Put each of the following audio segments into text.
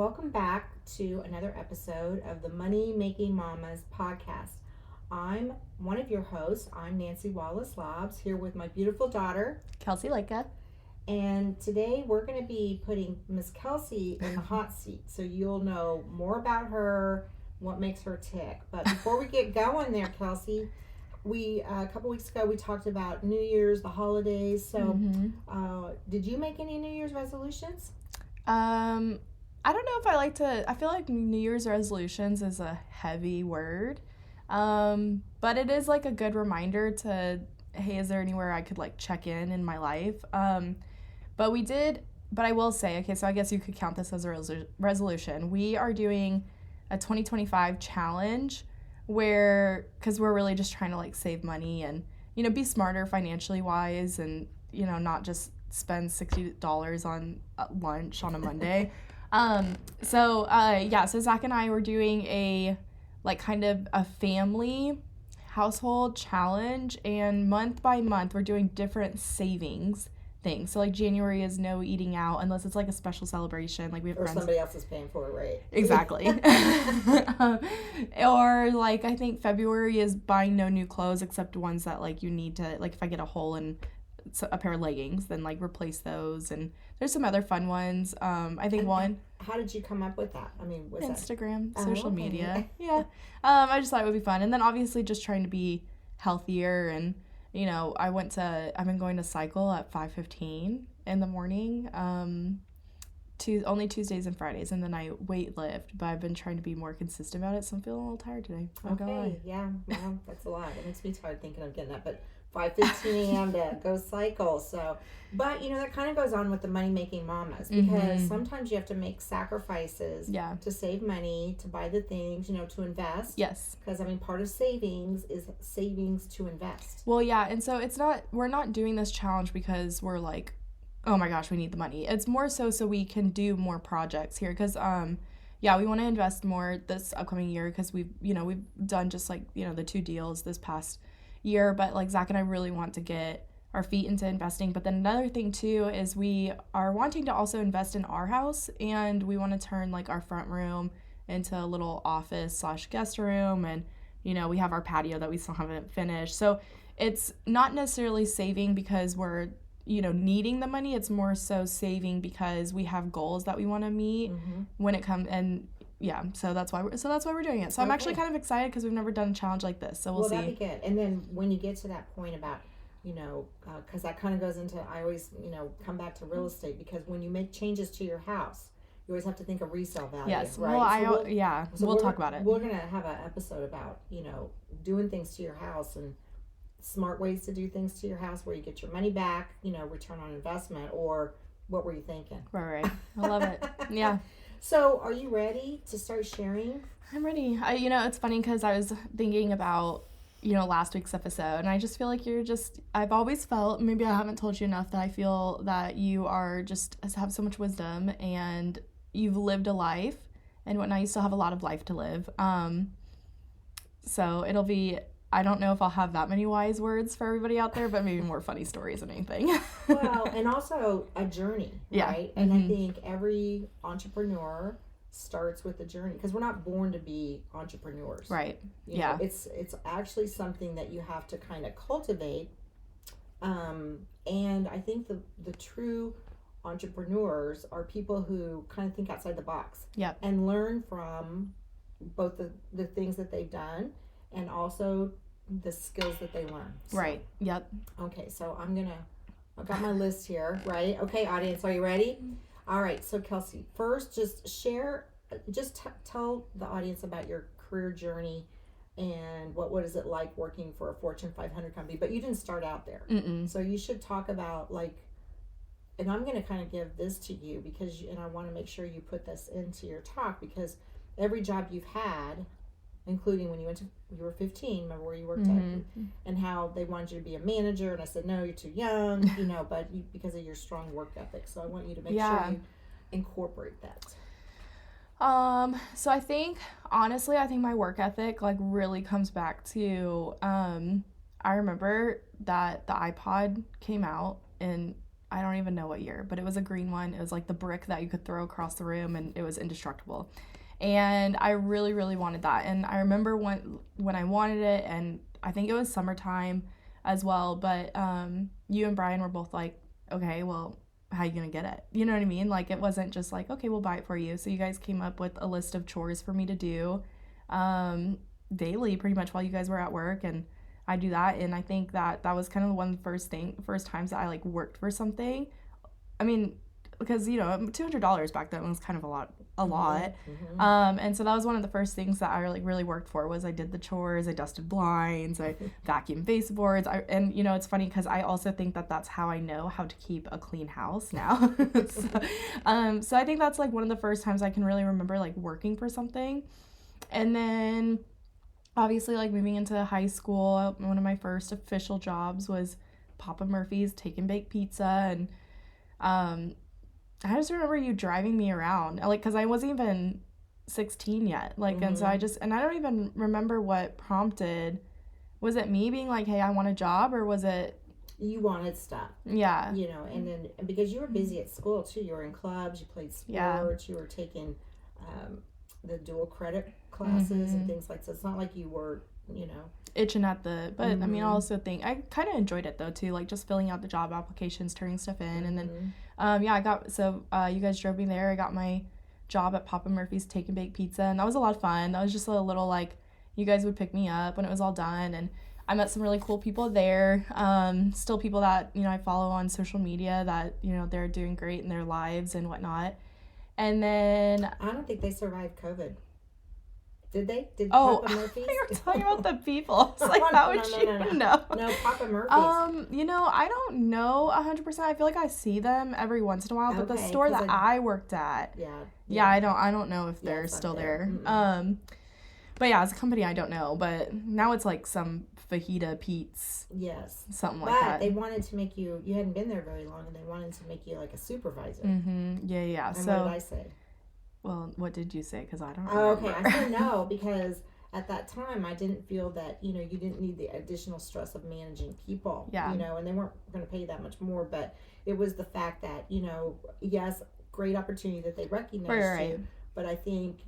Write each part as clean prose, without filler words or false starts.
welcome back to another episode of the Money Making Mamas podcast. I'm one of your hosts. I'm Nancy Wallace-Lobbs, here with my beautiful daughter, Kelsey Leica. And today we're going to be putting Miss Kelsey in the hot seat, so you'll know more about her, what makes her tick. But before we get going there, Kelsey, we a couple weeks ago we talked about New Year's, the holidays. So, did you make any New Year's resolutions? I don't know if I like to. I feel like New Year's resolutions is a heavy word, but it is like a good reminder to, hey, is there anywhere I could like check in my life? But we did. But I will say, okay, so I guess you could count this as a resolution. We are doing a 2025 challenge where, because we're really just trying to like save money and, be smarter financially wise and, not just spend $60 on lunch on a Monday. So Zach and I were doing a like kind of a family household challenge, and month by month we're doing different savings things. So like January is no eating out unless it's like a special celebration, like we have or friends. Somebody else is paying for it, right? Exactly. Or like I think February is buying no new clothes except ones that like you need to, like if I get a hole in a pair of leggings, then like replace those. And there's some other fun ones. I think one. How did you come up with that? I mean, was Instagram, that... social media. Yeah. I just thought it would be fun. And then obviously just trying to be healthier. And, I've been going to cycle at 5:15 in the morning. Only Tuesdays and Fridays, and then I weight lift, but I've been trying to be more consistent about it, so I'm feeling a little tired today. Okay, yeah, well, that's a lot. It makes me tired thinking of getting up at 5:15 a.m. to go cycle. So, but that kind of goes on with the money making mamas, because sometimes you have to make sacrifices to save money, to buy the things, to invest. Yes. Because part of savings is savings to invest. Well, yeah, and so we're not doing this challenge because we're like, oh my gosh, we need the money. It's more so we can do more projects here, because we want to invest more this upcoming year, because we've done just like the 2 deals this past year, but like Zach and I really want to get our feet into investing. But then another thing too is we are wanting to also invest in our house, and we want to turn like our front room into a little office / guest room, and we have our patio that we still haven't finished. So it's not necessarily saving because we're needing the money. It's more so saving because we have goals that we want to meet when it comes. And so that's why we're doing it. So I'm actually kind of excited because we've never done a challenge like this. So we'll see. That'd be good. And then when you get to that point about, because that kind of goes into, I always, come back to real estate, because when you make changes to your house, you always have to think of resale value. Yes. Right? So we'll talk about it. We're going to have an episode about, doing things to your house and smart ways to do things to your house where you get your money back, return on investment. Or what were you thinking? Right. I love it. Yeah. So are you ready to start sharing? I'm ready. It's funny because I was thinking about, last week's episode, and I just feel like I've always felt, maybe I haven't told you enough, that I feel that you are just have so much wisdom, and you've lived a life and whatnot. You still have a lot of life to live. So it'll be, I don't know if I'll have that many wise words for everybody out there, but maybe more funny stories than anything. Well, and also a journey, right? And I think every entrepreneur starts with a journey, because we're not born to be entrepreneurs. Right. It's actually something that you have to kind of cultivate. And I think the true entrepreneurs are people who kind of think outside the box. Yep. And learn from both the things that they've done and also the skills that they learn. So, right. Yep. Okay, so I've got my list here, right? Okay, audience, are you ready? All right, so Kelsey, first tell the audience about your career journey and what is it like working for a Fortune 500 company. But you didn't start out there. So you should talk about and I'm going to kind of give this to you and I want to make sure you put this into your talk, because every job you've had, including when you were 15, remember where you worked at, and how they wanted you to be a manager, and I said, no, you're too young, but because of your strong work ethic. So I want you to make sure you incorporate that. So I think, honestly, my work ethic really comes back to, I remember that the iPod came out, and I don't even know what year, but it was a green one. It was like the brick that you could throw across the room, and it was indestructible. And I really, really wanted that. And I remember when I wanted it, and I think it was summertime as well, but you and Brian were both like, okay, well, how are you going to get it? You know what I mean? Like, it wasn't just like, okay, we'll buy it for you. So you guys came up with a list of chores for me to do daily, pretty much, while you guys were at work, and I do that. And I think that was kind of one of the first times that I like worked for something. I mean, because $200 back then was kind of a lot. Mm-hmm. And so that was one of the first things that I like really worked for. Was I did the chores, I dusted blinds, I vacuumed baseboards. And it's funny because I also think that that's how I know how to keep a clean house now. So I think that's like one of the first times I can really remember like working for something. And then obviously like moving into high school, one of my first official jobs was Papa Murphy's Take and Bake Pizza. And I just remember you driving me around, like, because I wasn't even 16 yet. Like, and so I don't even remember what prompted. Was it me being like, hey, I want a job, or was it? You wanted stuff. Yeah. And then because you were busy at school, too. You were in clubs, you played sports, you were taking the dual credit classes and things like that. So it's not like you were, itching at but I mean, I also think I kind of enjoyed it though too, like just filling out the job applications, turning stuff in, and then you guys drove me there. I got my job at Papa Murphy's Take and Bake Pizza, and that was a lot of fun. That was just a little like, you guys would pick me up when it was all done, and I met some really cool people there. Still people that I follow on social media that they're doing great in their lives and whatnot. And then I don't think they survived COVID. Did they? Papa Murphy's? You were talking about the people. It's like, how would you know? No, Papa Murphy's. I don't know 100%. I feel like I see them every once in a while, but the store that I worked at, I don't know if they're still there. But yeah, as a company, I don't know. But now it's like some fajita Pete's. Yes. Something like that. But they wanted to make you hadn't been there very long, and they wanted to make you like a supervisor. Mm-hmm. Yeah. And so what did I say? Well, what did you say? Because I don't remember. Oh, okay. I said no because at that time I didn't feel that, you didn't need the additional stress of managing people. Yeah. And they weren't going to pay you that much more. But it was the fact that, yes, great opportunity that they recognized you. But I think,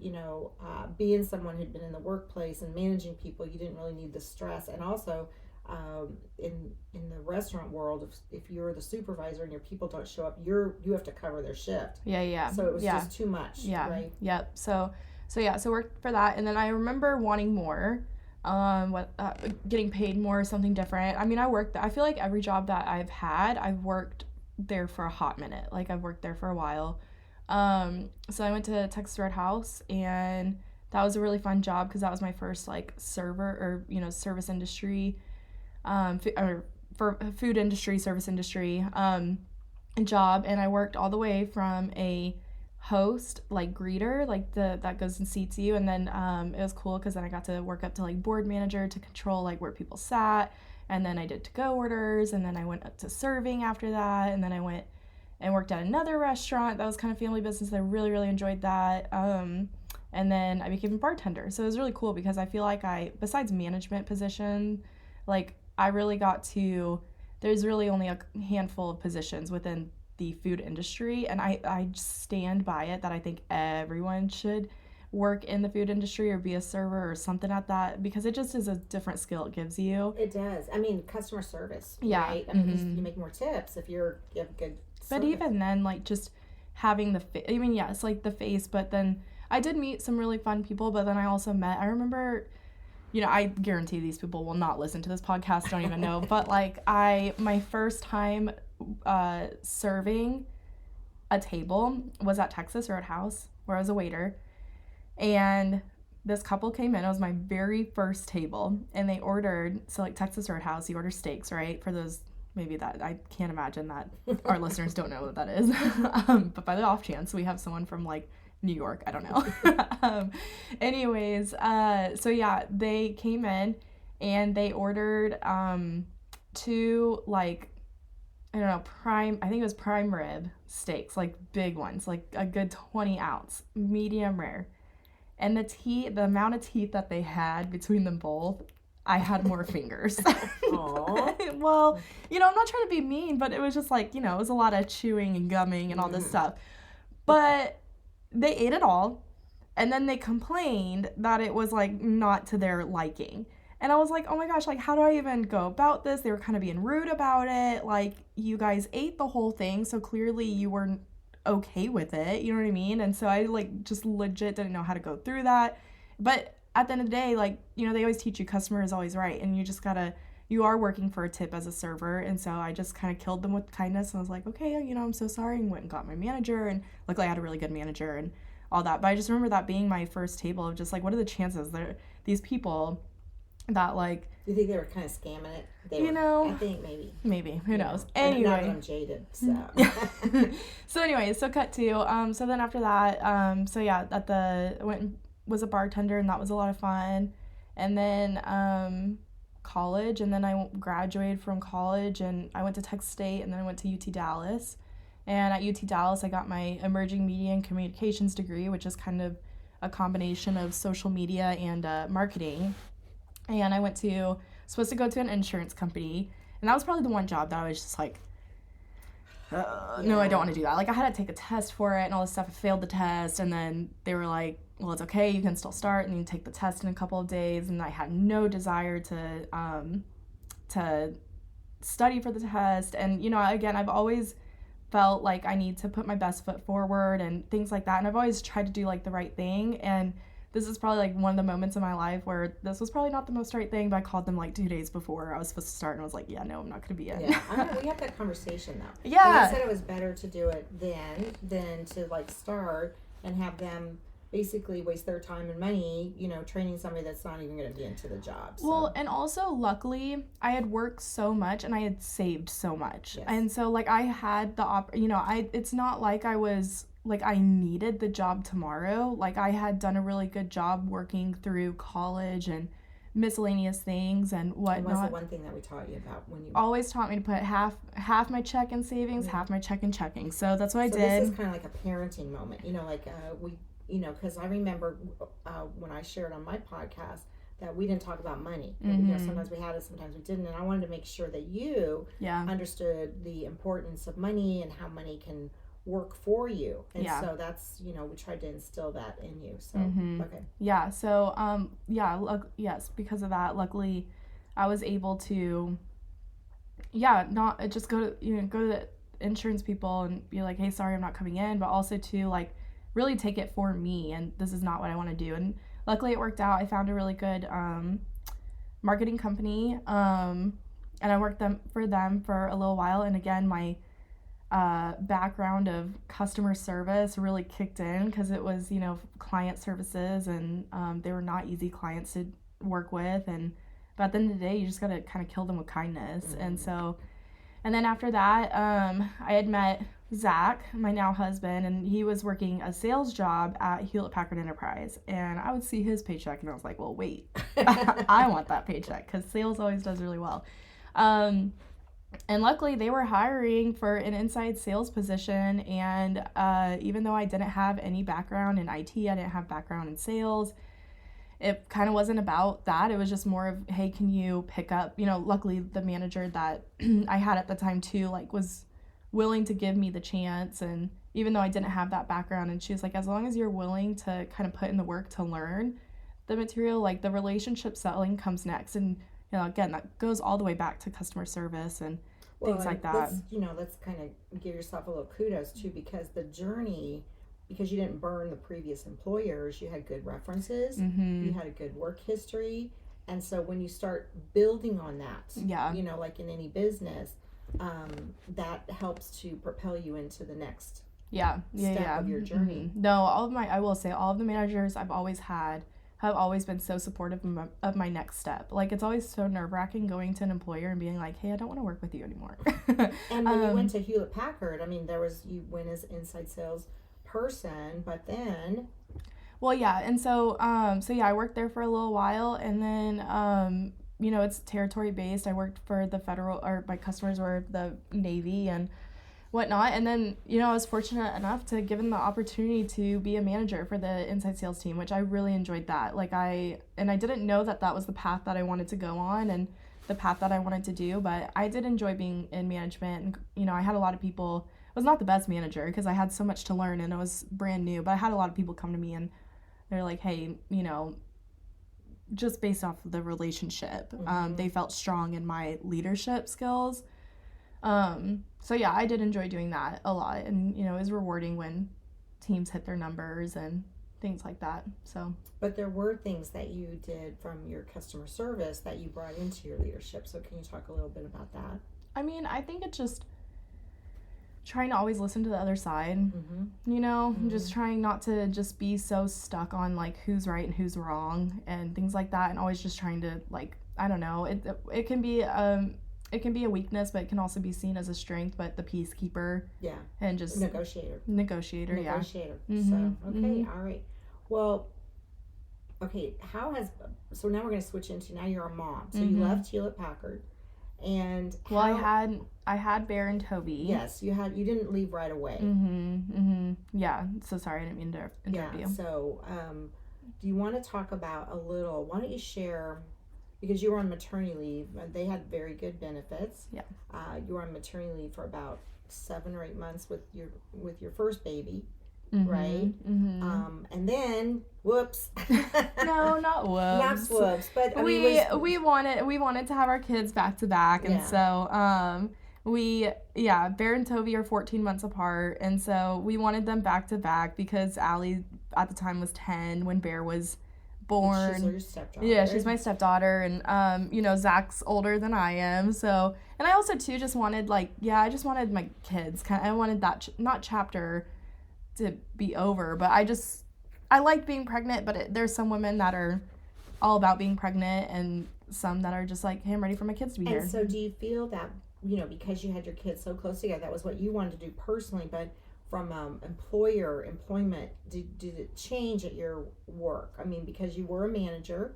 being someone who'd been in the workplace and managing people, you didn't really need the stress. And also, in the restaurant world, if you're the supervisor and your people don't show up, you have to cover their shift. Yeah. So it was just too much. Yeah. Right. Yep. So worked for that, and then I remember wanting more, getting paid more, something different. I mean, I feel like every job that I've had, I've worked there for a hot minute. Like I've worked there for a while. So I went to Texas Roadhouse, and that was a really fun job because that was my first like server or service industry. For food industry, service industry, job. And I worked all the way from a host, like greeter, like that goes and seats you. And then, it was cool because then I got to work up to like board manager to control like where people sat. And then I did to-go orders, and then I went up to serving after that. And then I went and worked at another restaurant that was kind of family business. I really, really enjoyed that. And then I became a bartender. So it was really cool because I feel like besides management position, like I really there's really only a handful of positions within the food industry, and I stand by it that I think everyone should work in the food industry or be a server or something at that, because it just is a different skill it gives you. It does. I mean, customer service. Yeah. Right? I mean, you make more tips if you have good service. But even then, like just having it's like the face, but then I did meet some really fun people, but then I also I remember, I guarantee these people will not listen to this podcast, don't even know, but like my first time serving a table was at Texas Roadhouse, where I was a waiter, and this couple came in. It was my very first table, and they ordered, so like Texas Roadhouse, you order steaks, right? For those, maybe that, I can't imagine that our listeners don't know what that is, but by the off chance, we have someone from like New York, I don't know. Anyways, so yeah, they came in and they ordered 2 like, I don't know, I think it was prime rib steaks, like big ones, like a good 20 ounce, medium rare. And the amount of teeth that they had between them both, I had more fingers. Aww. Well, I'm not trying to be mean, but it was just like, it was a lot of chewing and gumming and all this stuff. But they ate it all, and then they complained that it was like not to their liking. And I was like, oh my gosh, like, how do I even go about this? They were kind of being rude about it. Like, you guys ate the whole thing, so clearly you weren't okay with it. You know what I mean? And so I, like, just legit didn't know how to go through that. But at the end of the day, like, they always teach you customer is always right. And you are working for a tip as a server. And so I just kind of killed them with kindness. And I was like, okay, I'm so sorry. And went and got my manager. And luckily I had a really good manager and all that. But I just remember that being my first table of just, like, what are the chances that these people that, like... Do you think they were kind of scamming it? I think maybe. Maybe. Who knows? Anyway. Not that I'm jaded, so. So anyway, so cut to, so then after that, was a bartender, and that was a lot of fun. And then, college, and then I graduated from college, and I went to Texas State, and then I went to UT Dallas. And at UT Dallas, I got my emerging media and communications degree, which is kind of a combination of social media and marketing. And I supposed to go to an insurance company, and that was probably the one job that I was just like, no, I don't want to do that. Like, I had to take a test for it and all this stuff. I failed the test, and then they were like, well, it's okay, you can still start, and you take the test in a couple of days. And I had no desire to study for the test. And, again, I've always felt like I need to put my best foot forward and things like that. And I've always tried to do, like, the right thing. And this is probably, like, one of the moments in my life where this was probably not the most right thing, but I called them, like, 2 days before I was supposed to start, and I was like, yeah, no, I'm not going to be in. Yeah, we had that conversation, though. Yeah. And I said it was better to do it then than to, like, start and have them basically waste their time and money, training somebody that's not even going to be into the job. So. Well, and also, luckily, I had worked so much, and I had saved so much. Yes. And so, like, I had it's not like I was... like, I needed the job tomorrow. Like, I had done a really good job working through college and miscellaneous things and whatnot. And what's the one thing that we taught you about when you... Always taught me to put half my check in savings, half my check in checking. So that's what I did. This is kind of like a parenting moment. Because I remember when I shared on my podcast that we didn't talk about money. Sometimes we had it, sometimes we didn't. And I wanted to make sure that you understood the importance of money and how money can work for you. And so that's, we tried to instill that in you. So, okay. Yeah. So, yes, because of that, luckily I was able to, not just go to the insurance people and be like, hey, sorry, I'm not coming in, but also to, like, really take it for me. And this is not what I want to do. And luckily it worked out. I found a really good, marketing company. And I worked for them for a little while. And again, my background of customer service really kicked in because it was, client services, and they were not easy clients to work with. But at the end of the day, you just got to kind of kill them with kindness. And then after that, I had met Zach, my now husband, and he was working a sales job at Hewlett Packard Enterprise. And I would see his paycheck, and I was like, well, wait, I want that paycheck because sales always does really well. And luckily, they were hiring for an inside sales position, and even though I didn't have any background in IT, I didn't have background in sales, it kind of wasn't about that. It was just more of, hey, can you pick up, luckily the manager that I had at the time too, like, was willing to give me the chance. And even though I didn't have that background, and she was like, as long as you're willing to kind of put in the work to learn the material, like, the relationship selling comes next. And again, that goes all the way back to customer service and things like that. Let's kind of give yourself a little kudos too, because the journey, because you didn't burn the previous employers, you had good references, you had a good work history, and so when you start building on that, like in any business, that helps to propel you into the next step of your journey. No, I will say all of the managers I've always had have always been so supportive of my next step. Like, it's always so nerve-wracking going to an employer and being like, hey, I don't want to work with you anymore. And when you went to Hewlett Packard, I mean, you went as inside sales person, but then... Well, yeah, and so I worked there for a little while, and then, it's territory-based. I worked for the federal, or my customers were the Navy, and whatnot. And then, I was fortunate enough to given the opportunity to be a manager for the inside sales team, which I really enjoyed that. I didn't know that was the path that I wanted to go on and the path that I wanted to do, but I did enjoy being in management. And, I had a lot of people, I was not the best manager because I had so much to learn and it was brand new, but I had a lot of people come to me and they're like, hey, just based off of the relationship, they felt strong in my leadership skills. So yeah, I did enjoy doing that a lot, and it was rewarding when teams hit their numbers and things like that. So, but there were things that you did from your customer service that you brought into your leadership. So can you talk a little bit about that? I mean, I think it's just trying to always listen to the other side, just trying not to just be so stuck on like who's right and who's wrong and things like that, and always just trying to I don't know, it can be a weakness, but it can also be seen as a strength. But the peacekeeper, and just negotiator, yeah. Mm-hmm. So okay, all right. Well, okay. So now we're going to switch into, now you're a mom. So you left Hewlett Packard, and I had Bear and Toby. Yes, you didn't leave right away. Yeah. So sorry, I didn't mean to interrupt you. So, do you want to talk about a little? Why don't you share? Because you were on maternity leave, they had very good benefits. Yeah. You were on maternity leave for about 7 or 8 months with your first baby, right? And then, whoops. No, not whoops. Not whoops, but we wanted to have our kids back to back, and so Bear and Toby are 14 months apart, and so we wanted them back to back because Allie at the time was 10 when Bear was born. She's your stepdaughter. Yeah, she's my stepdaughter, and Zach's older than I am, so, and I also too just wanted I just wanted my kids I wanted that not chapter to be over, but I liked being pregnant, but there's some women that are all about being pregnant and some that are just like, hey, I'm ready for my kids to be here. And so do you feel that because you had your kids so close together, that was what you wanted to do personally, but from employment, did it change at your work? I mean, because you were a manager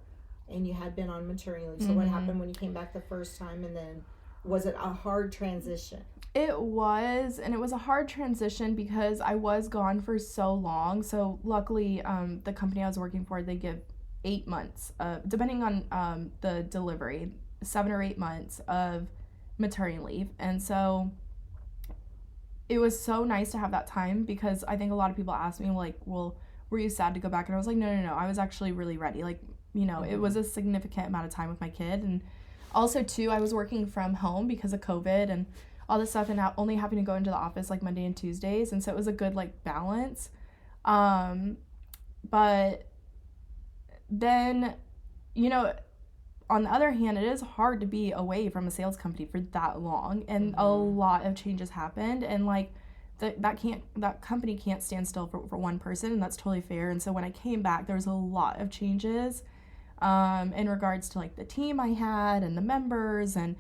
and you had been on maternity leave. So what happened when you came back the first time, and then was it a hard transition? It was, and it was a hard transition because I was gone for so long. So luckily, the company I was working for, they give 8 months, depending on the delivery, 7 or 8 months of maternity leave. And so it was so nice to have that time, because I think a lot of people ask me, well, were you sad to go back? And I was like, no, I was actually really ready. It was a significant amount of time with my kid. And also, too, I was working from home because of COVID and all this stuff, and only having to go into the office Monday and Tuesdays. And so it was a good balance. But then, on the other hand, it is hard to be away from a sales company for that long, and a lot of changes happened, and that company can't stand still for one person, and that's totally fair. And so when I came back, there was a lot of changes in regards to the team I had and the members, and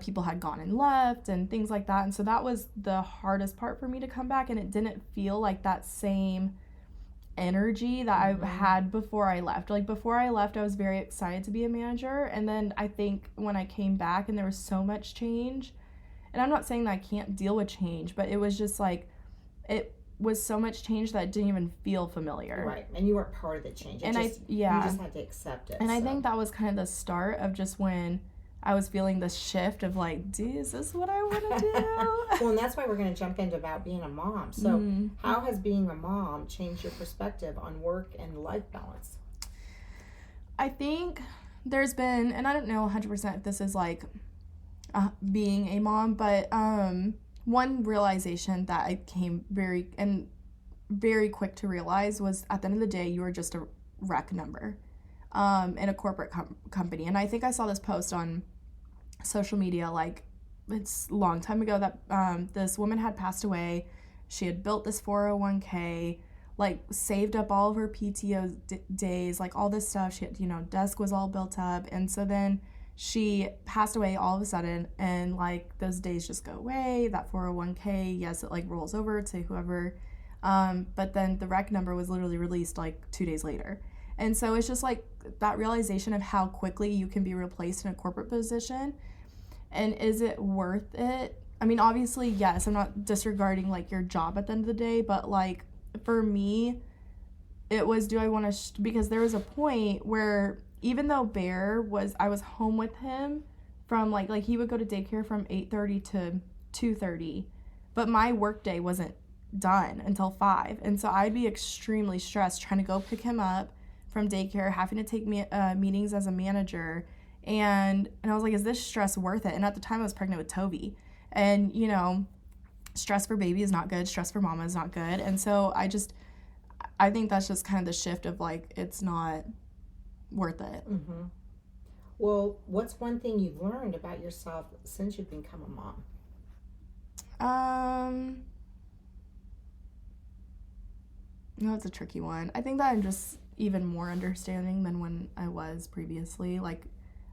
people had gone and left and things like that. And so that was the hardest part for me to come back, and it didn't feel like that same energy that I had before I left. Before I left, I was very excited to be a manager, and then I think when I came back and there was so much change, and I'm not saying that I can't deal with change, but it was just it was so much change that it didn't even feel familiar. Right, and you weren't part of the change. You just had to accept it. And I think that was kind of the start of just when I was feeling this shift of is this what I want to do? Well, and that's why we're going to jump into about being a mom. So how has being a mom changed your perspective on work and life balance? I think there's been, and I don't know 100% if this is being a mom, but one realization that I came very quick to realize was, at the end of the day, you are just a rec number in a corporate company. And I think I saw this post on social media, it's a long time ago, that this woman had passed away. She had built this 401k, saved up all of her PTO days, all this stuff. She had, desk was all built up. And so then she passed away all of a sudden, and those days just go away. That 401k, yes, it rolls over to whoever. But then the rec number was literally released 2 days later. And so it's just that realization of how quickly you can be replaced in a corporate position. And is it worth it? I mean, obviously, yes, I'm not disregarding, like, your job at the end of the day, but, like, for me, it was, do I want to, because there was a point where, even though I was home with him from, like, he would go to daycare from 8:30 to 2:30, but my work day wasn't done until 5, and so I'd be extremely stressed trying to go pick him up from daycare, having to take meetings as a manager, and I was like, is this stress worth it? And at the time, I was pregnant with Toby, and, you know, stress for baby is not good, stress for mama is not good, and so I think that's just kind of the shift of, like, it's not worth it. Mm-hmm. Well, what's one thing you've learned about yourself since you've become a mom? No, it's a tricky one. I think that I'm just even more understanding than when I was previously. Like,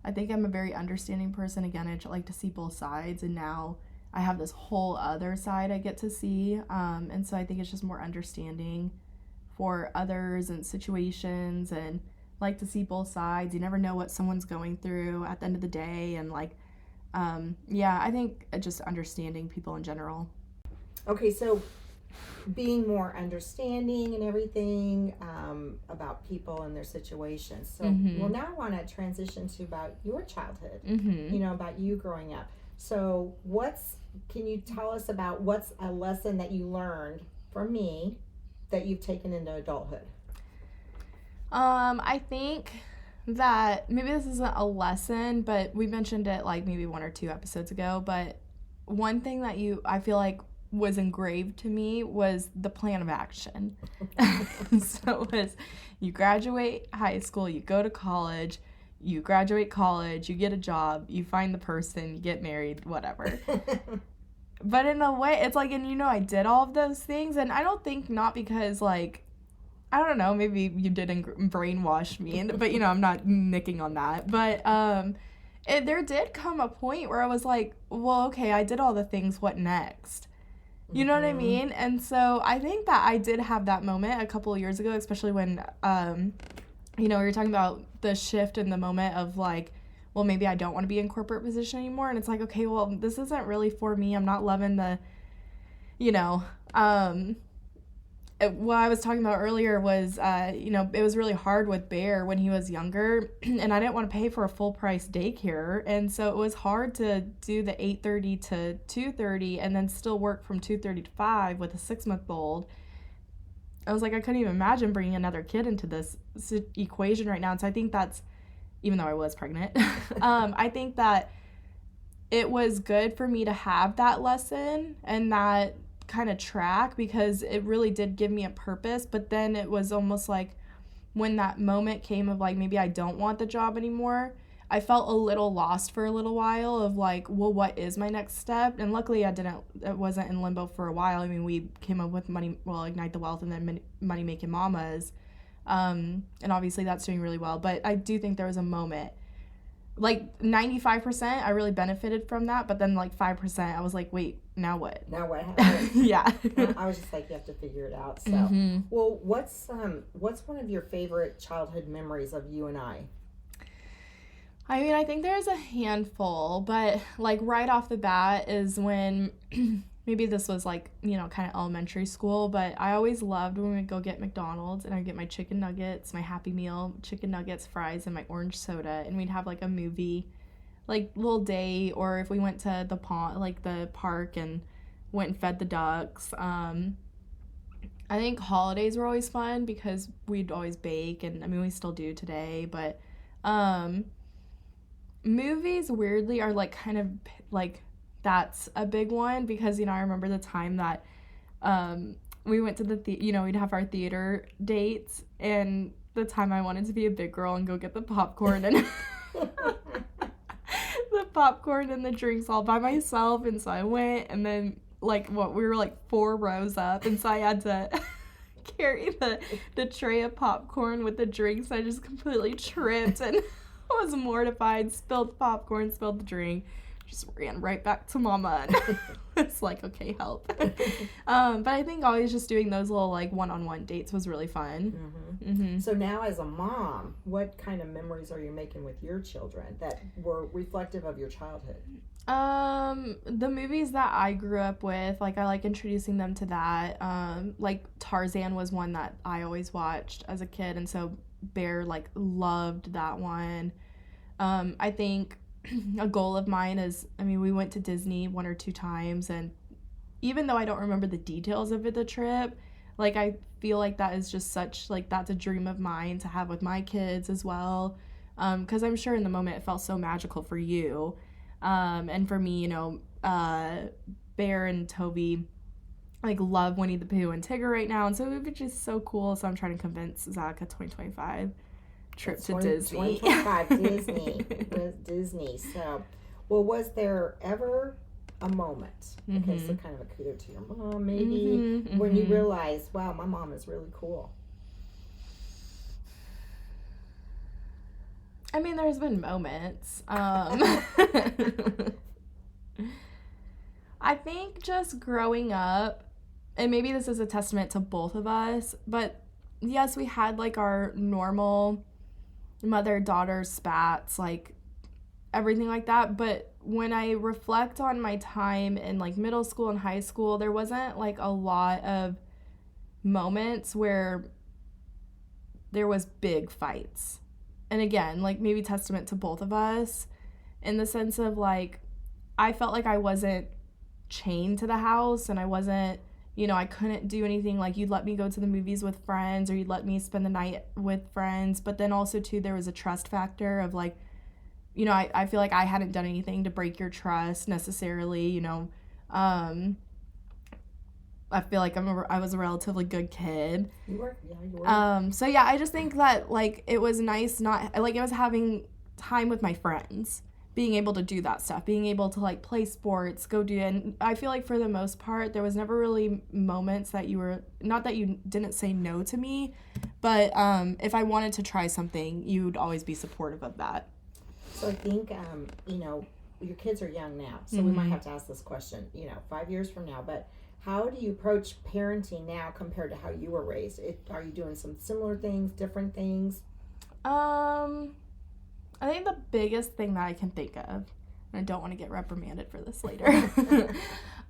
I think I'm a very understanding person. Again, I like to see both sides, and now I have this whole other side I get to see. And so I think it's just more understanding for others and situations, and like to see both sides. You never know what someone's going through at the end of the day, and like, yeah, I think just understanding people in general. Okay, so being more understanding and everything about people and their situations. So, well, now I want to transition to about your childhood, you know, about you growing up. So can you tell us about what's a lesson that you learned from me that you've taken into adulthood? I think that maybe this isn't a lesson, but we mentioned it like maybe 1 or 2 episodes ago, but one thing that I feel like was engraved to me was the plan of action. So it was, you graduate high school, you go to college, you graduate college, you get a job, you find the person, you get married, whatever. But in a way, it's like, and you know, I did all of those things, and I don't think not because, like, I don't know, maybe you didn't brainwash me, but, you know, I'm not nicking on that. But there did come a point where I was like, well, okay, I did all the things, what next? You know what I mean? And so I think that I did have that moment a couple of years ago, especially when, you know, we were talking about the shift in the moment of like, well, maybe I don't want to be in corporate position anymore. And it's like, okay, well, this isn't really for me. I'm not loving the, you know, what I was talking about earlier was, you know, it was really hard with Bear when he was younger, and I didn't want to pay for a full price daycare, and so it was hard to do the 8:30 to 2:30 and then still work from 2:30 to 5 with a 6-month-old. I was like, I couldn't even imagine bringing another kid into this equation right now, and so I think that's, even though I was pregnant, I think that it was good for me to have that lesson and that kind of track, because it really did give me a purpose. But then it was almost like when that moment came of like, maybe I don't want the job anymore, I felt a little lost for a little while of like, well, what is my next step? And luckily it wasn't in limbo for a while. I mean, we came up with Ignite the Wealth and then Money Making Mamas, and obviously that's doing really well. But I do think there was a moment, like 95% I really benefited from that, but then like 5% I was like, wait, now what? Now what happens? Yeah. I was just like, you have to figure it out. So, well, what's one of your favorite childhood memories of you and I? I mean, I think there's a handful, but like right off the bat is when maybe this was like, you know, kind of elementary school, but I always loved when we'd go get McDonald's and I'd get my chicken nuggets, my Happy Meal, chicken nuggets, fries, and my orange soda, and we'd have like a movie, like little day, or if we went to the pond, like the park, and went and fed the ducks. I think holidays were always fun because we'd always bake, and I mean, we still do today, but movies weirdly are like kind of like, that's a big one, because, you know, I remember the time that we went to you know, we'd have our theater dates, and the time I wanted to be a big girl and go get the popcorn and the popcorn and the drinks all by myself, and so I went, and then like we were like 4 rows up, and so I had to carry the tray of popcorn with the drinks. I just completely tripped and was mortified, spilled popcorn, spilled the drink, just ran right back to mama, and it's like, okay, help. But I think always just doing those little like one-on-one dates was really fun. So now as a mom, what kind of memories are you making with your children that were reflective of your childhood? The movies that I grew up with, like I like introducing them to that. Like Tarzan was one that I always watched as a kid, and so Bear like loved that one. I think a goal of mine is, I mean, we went to Disney 1 or 2 times, and even though I don't remember the details of the trip, like I feel like that is just such, like that's a dream of mine to have with my kids as well. Because I'm sure in the moment it felt so magical for you. And for me, Bear and Toby like love Winnie the Pooh and Tigger right now, and so it would be just so cool. So I'm trying to convince Zach a 2025 trip to Disney. 2025 Disney. So, well, was there ever a moment? Okay, so kind of a kudo to your mom, maybe, when you realized, wow, my mom is really cool. I mean, there's been moments. I think just growing up, and maybe this is a testament to both of us, but yes, we had like our normal mother-daughter spats, like everything like that, but when I reflect on my time in like middle school and high school, there wasn't like a lot of moments where there was big fights. And again, like maybe testament to both of us in the sense of like I felt like I wasn't chained to the house, and I wasn't, I couldn't do anything. Like you'd let me go to the movies with friends, or you'd let me spend the night with friends, but then also too there was a trust factor of like, I feel like I hadn't done anything to break your trust necessarily. I feel like I was a relatively good kid. You were. So yeah, I just think that like it was nice, not like it was having time with my friends, being able to do that stuff, being able to like play sports, go do, and I feel like for the most part there was never really moments that you were, not that you didn't say no to me, but if I wanted to try something, you'd always be supportive of that. So I think your kids are young now, so we might have to ask this question 5 years from now, but how do you approach parenting now compared to how you were raised? Are you doing some similar things, different things? I think the biggest thing that I can think of, and I don't want to get reprimanded for this later,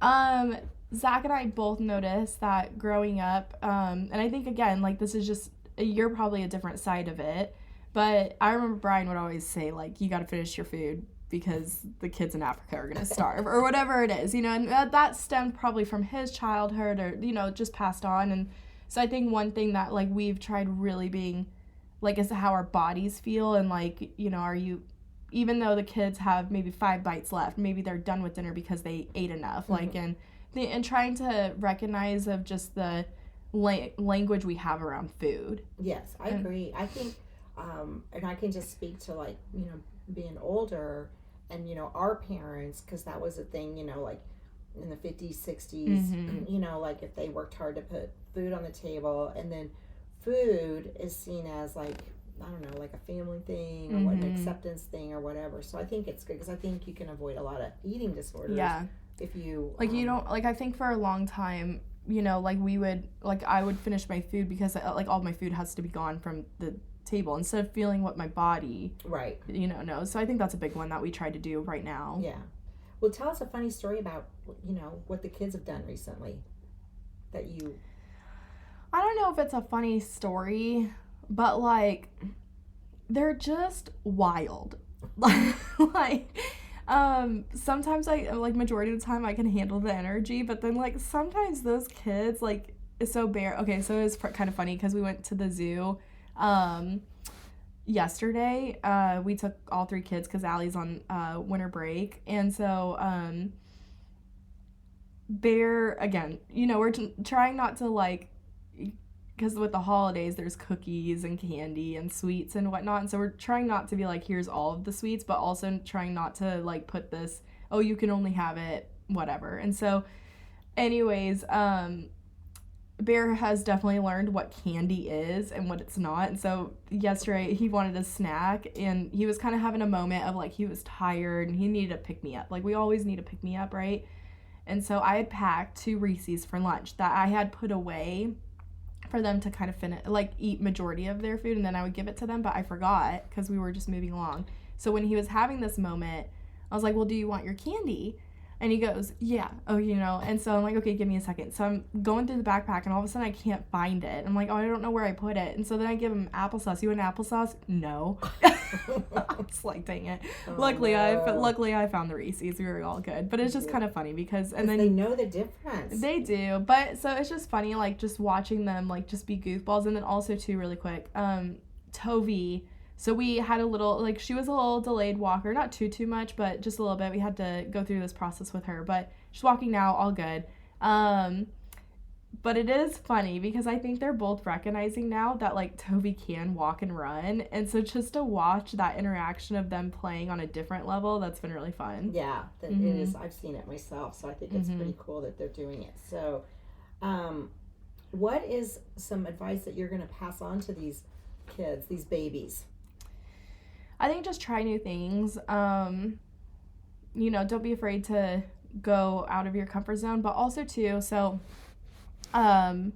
Zach and I both noticed that growing up, and I think again, like this is just, you're probably a different side of it, but I remember Brian would always say like, you got to finish your food because the kids in Africa are going to starve or whatever it is, and that stemmed probably from his childhood or, just passed on. And so I think one thing that like we've tried really being like is how our bodies feel, and like, are you, even though the kids have maybe 5 bites left, maybe they're done with dinner because they ate enough, like, and trying to recognize of just the language we have around food. Yes, I agree. I think, and I can just speak to like, being older and, our parents, because that was a thing, like in the 50s, 60s, like if they worked hard to put food on the table, and then food is seen as like, I don't know, like a family thing or an acceptance thing or whatever. So I think it's good because I think you can avoid a lot of eating disorders. Yeah. If you like you don't, like I think for a long time, like we would, like I would finish my food because like all my food has to be gone from the table instead of feeling what my body knows. So I think that's a big one that we try to do right now. Yeah. Well, tell us a funny story about what the kids have done recently that you... I don't know if it's a funny story, but like they're just wild. Like sometimes I like, majority of the time I can handle the energy, but then like sometimes those kids like, so Bear, okay, so it was kind of funny because we went to the zoo yesterday. We took all 3 kids because Allie's on winter break, and so Bear, again, we're trying not to like, because with the holidays there's cookies and candy and sweets and whatnot, and so we're trying not to be like, here's all of the sweets, but also trying not to like put this, oh, you can only have it, whatever. And so anyways, Bear has definitely learned what candy is and what it's not. And so yesterday he wanted a snack, and he was kind of having a moment of like, he was tired and he needed a pick-me-up. Like we always need a pick-me-up, right? And so I had packed 2 Reese's for lunch that I had put away for them to kind of eat majority of their food, and then I would give it to them, but I forgot because we were just moving along. So when he was having this moment, I was like, well, do you want your candy? And he goes, yeah. Oh, and so I'm like, okay, give me a second. So I'm going through the backpack, and all of a sudden I can't find it. I'm like, oh, I don't know where I put it. And so then I give him applesauce. You want applesauce? No. I was like, dang it. Oh, luckily no. I found the Reese's. We were all good. But it's just kind of funny because, and then they know the difference. They do. But so it's just funny, like, just watching them, like, just be goofballs. And then also, too, really quick, Tovi. So we had a little, like, she was a little delayed walker, not too much, but just a little bit. We had to go through this process with her, but she's walking now, all good. But it is funny because I think they're both recognizing now that, like, Toby can walk and run. And so just to watch that interaction of them playing on a different level, that's been really fun. Yeah, it is. I've seen it myself, so I think it's pretty cool that they're doing it. So, what is some advice that you're going to pass on to these kids, these babies? I think just try new things. Don't be afraid to go out of your comfort zone, but also too, so one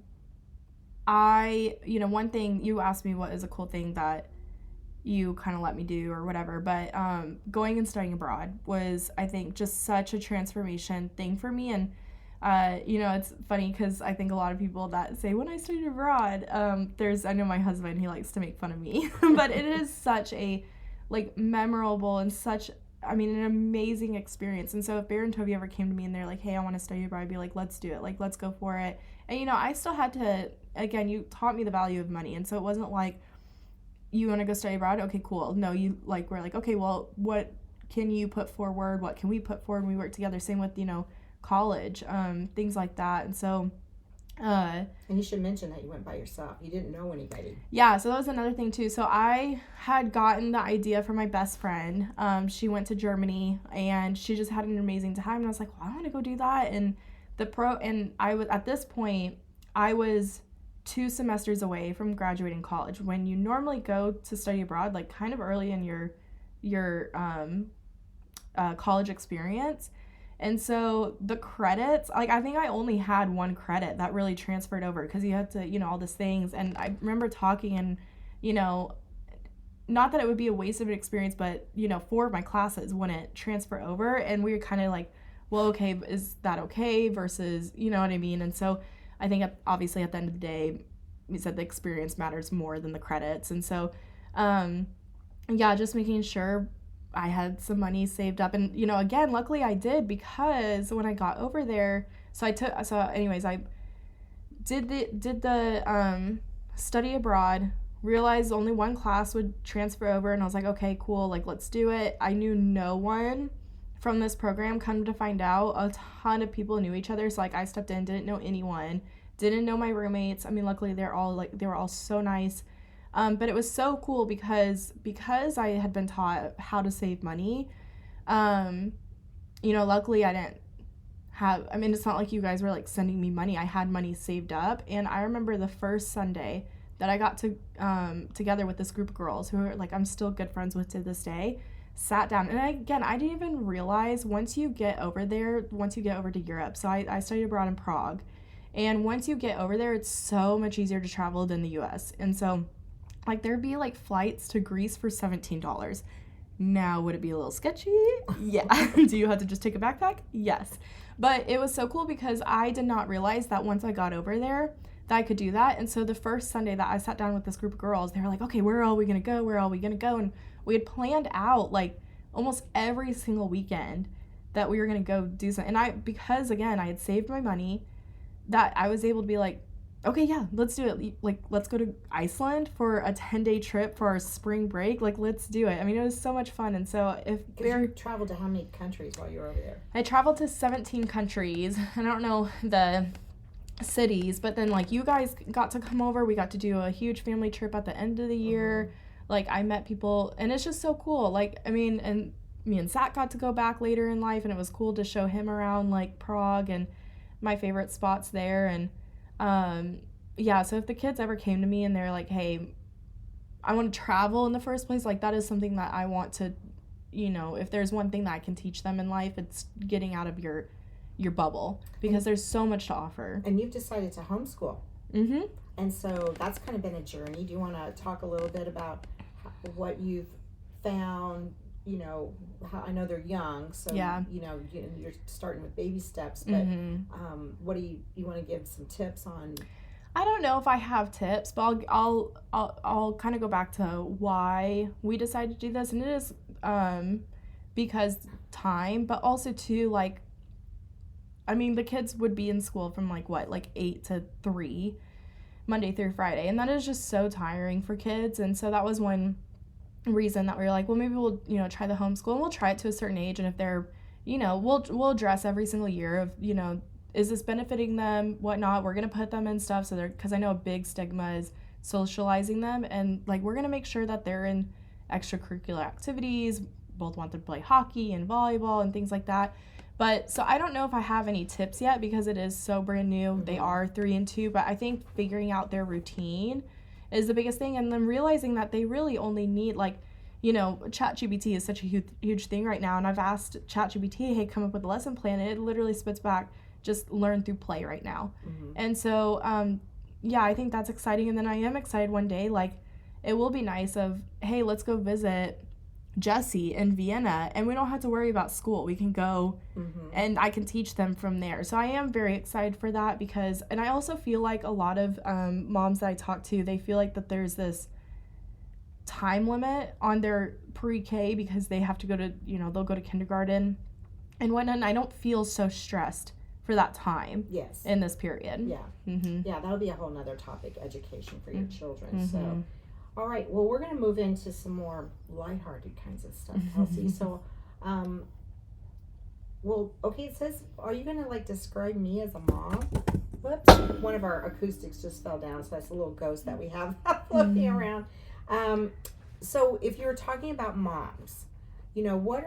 thing you asked me, what is a cool thing that you kind of let me do or whatever, but going and studying abroad was, I think, just such a transformation thing for me. And it's funny because I think a lot of people that say when I studied abroad, I know my husband, he likes to make fun of me, but it is such a memorable and such, an amazing experience. And so if Bear and Toby ever came to me and they're like, hey, I want to study abroad, I'd be like, let's do it. Like, let's go for it. And, I still had to, again, you taught me the value of money. And so it wasn't like, you want to go study abroad? Okay, cool. No, we're like, okay, well, what can you put forward? What can we put forward when we work together? Same with, college, things like that. And so, and you should mention that you went by yourself. You didn't know anybody. Yeah, so that was another thing too. So I had gotten the idea from my best friend. She went to Germany and she just had an amazing time. And I was like, well, I want to go do that. And I was at this point, I was 2 semesters away from graduating college. When you normally go to study abroad, like kind of early in your college experience. And so the credits, I think I only had 1 credit that really transferred over because you had to, all these things. And I remember talking and, not that it would be a waste of an experience, but, 4 of my classes wouldn't transfer over. And we were kind of like, well, okay, is that okay versus, you know what I mean? And so I think obviously at the end of the day, we said the experience matters more than the credits. And so, just making sure I had some money saved up. And, again, luckily I did because when I got over there, I did the study abroad, realized only 1 class would transfer over, and I was like, okay, cool, let's do it. I knew no one from this program. Come to find out, a ton of people knew each other, so I stepped in, didn't know anyone, didn't know my roommates. Luckily they were all so nice. But it was so cool because I had been taught how to save money. Luckily I didn't have, it's not like you guys were sending me money. I had money saved up. And I remember the first Sunday that I got to together with this group of girls who are I'm still good friends with to this day, sat down. And I didn't even realize once you get over to Europe. So I studied abroad in Prague. And once you get over there, it's so much easier to travel than the US. And so there'd be flights to Greece for $17. Now, would it be a little sketchy? Yeah. Do you have to just take a backpack? Yes. But it was so cool because I did not realize that once I got over there that I could do that. And so the first Sunday that I sat down with this group of girls, they were like, okay, where are we going to go? Where are we going to go? And we had planned out almost every single weekend that we were going to go do something. And because again, I had saved my money, that I was able to be okay, yeah, let's do it. Let's go to Iceland for a 10-day trip for our spring break. Let's do it. It was so much fun. And so you traveled to how many countries while you were over there? I traveled to 17 countries. I don't know the cities, but then you guys got to come over. We got to do a huge family trip at the end of the year. I met people, and it's just so cool. And me and Zach got to go back later in life, and it was cool to show him around Prague and my favorite spots there. And so if the kids ever came to me and they're like, hey, I want to travel in the first place, that is something that I want to, if there's one thing that I can teach them in life, it's getting out of your bubble, because there's so much to offer. And you've decided to homeschool. Mm-hmm. And so that's kind of been a journey. Do you want to talk a little bit about what you've found? You know, how, I know they're young, so Yeah. you know you're starting with baby steps. But what do you want to give some tips on? I don't know if I have tips, but I'll kind of go back to why we decided to do this, and it is because time, but also too, like, I mean, the kids would be in school from like 8 to 3 Monday through Friday, and that is just so tiring for kids. And so that was one reason that we were like, well, maybe we'll, you know, try the homeschool, and we'll try it to a certain age, and if they're, you know, we'll address every single year of, you know, is this benefiting them, whatnot. We're gonna put them in stuff so they're, because I know a big stigma is socializing them, and like we're gonna make sure that they're in extracurricular activities. Both want them to play hockey and volleyball and things like that. But so I don't know if I have any tips yet because it is so brand new. They are 3 and 2, but I think figuring out their routine is the biggest thing, and then realizing that they really only need, like, you know, ChatGPT is such a huge thing right now, and I've asked ChatGPT, hey, come up with a lesson plan, and it literally spits back, just learn through play right now. And so, yeah, I think that's exciting, and then I am excited one day, like, it will be nice of, hey, let's go visit Jesse in Vienna, and we don't have to worry about school. We can go and I can teach them from there. So I am very excited for that because, and I also feel like a lot of moms that I talk to, they feel like that there's this time limit on their pre-K because they have to go to, you know, they'll go to kindergarten and whatnot, and I don't feel so stressed for that time in this period. Yeah, that'll be a whole nother topic, education for your children. So all right, well, we're going to move into some more lighthearted kinds of stuff, Kelsey. So, well, okay, it says, are you going to, like, describe me as a mom? Whoops, one of our acoustics just fell down, so that's a little ghost that we have floating around. So, if you're talking about moms, you know, what